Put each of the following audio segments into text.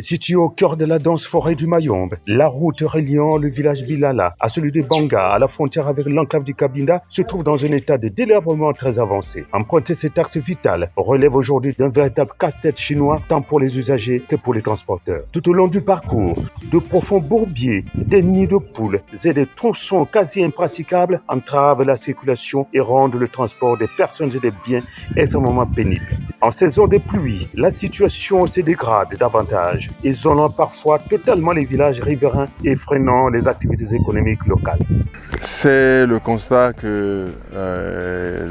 Située au cœur de la dense forêt du Mayombe, la route reliant le village Bilala à celui de Banga, à la frontière avec l'enclave du Cabinda, se trouve dans un état de délabrement très avancé. Emprunter cet axe vital relève aujourd'hui d'un véritable casse-tête chinois, tant pour les usagers que pour les transporteurs. Tout au long du parcours, de profonds bourbiers, des nids de poules et des tronçons quasi impraticables entravent la circulation et rendent le transport des personnes et des biens extrêmement pénible. En saison de pluie, la situation se dégrade davantage, isolant parfois totalement les villages riverains et freinant les activités économiques locales. C'est le constat que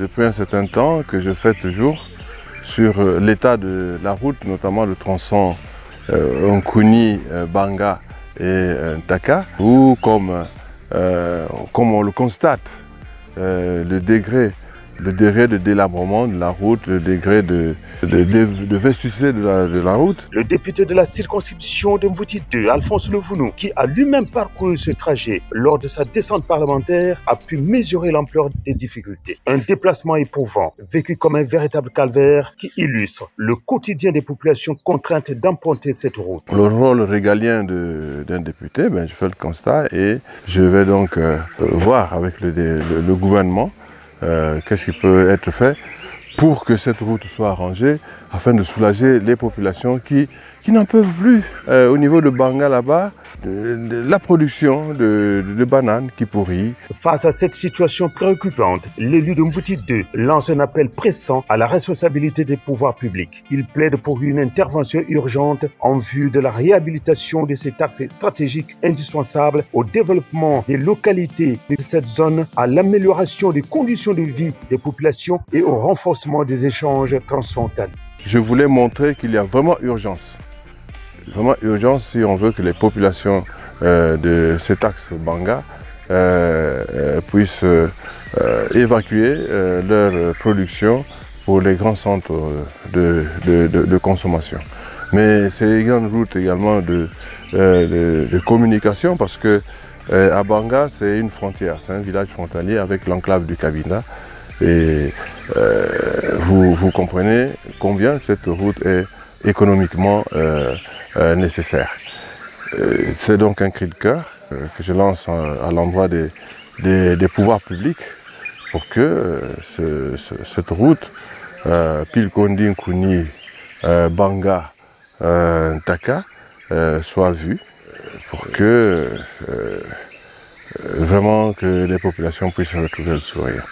depuis un certain temps que je fais toujours sur l'état de la route, notamment le tronçon Nkuni, Banga et Ntaka, où comme on le constate, le degré de délabrement de la route, le degré de vétusté de la route. Le député de la circonscription de Mvouti 2, Alphonse Levounou, qui a lui-même parcouru ce trajet lors de sa descente parlementaire, a pu mesurer l'ampleur des difficultés. Un déplacement éprouvant, vécu comme un véritable calvaire qui illustre le quotidien des populations contraintes d'emprunter cette route. Le rôle régalien d'un député, je fais le constat et je vais donc voir avec le gouvernement qu'est-ce qui peut être fait pour que cette route soit arrangée afin de soulager les populations qui n'en peuvent plus. Au niveau de Banga là-bas, de la production de bananes qui pourrit. Face à cette situation préoccupante, l'élu de Mvouti 2 lance un appel pressant à la responsabilité des pouvoirs publics. Il plaide pour une intervention urgente en vue de la réhabilitation de cet axe stratégique indispensable au développement des localités de cette zone, à l'amélioration des conditions de vie des populations et au renforcement des échanges transfrontaliers. Je voulais montrer qu'il y a vraiment urgence si on veut que les populations de cet axe Banga puissent évacuer leur production pour les grands centres de consommation. Mais c'est une grande route également de communication parce que à Banga, c'est une frontière, c'est un village frontalier avec l'enclave du Cabinda. Et vous comprenez combien cette route est économiquement nécessaire. C'est donc un cri de cœur que je lance à l'endroit des pouvoirs publics pour que cette route, Pilkondi Nkuni, Banga, Ntaka, soit vue pour que vraiment que les populations puissent retrouver le sourire.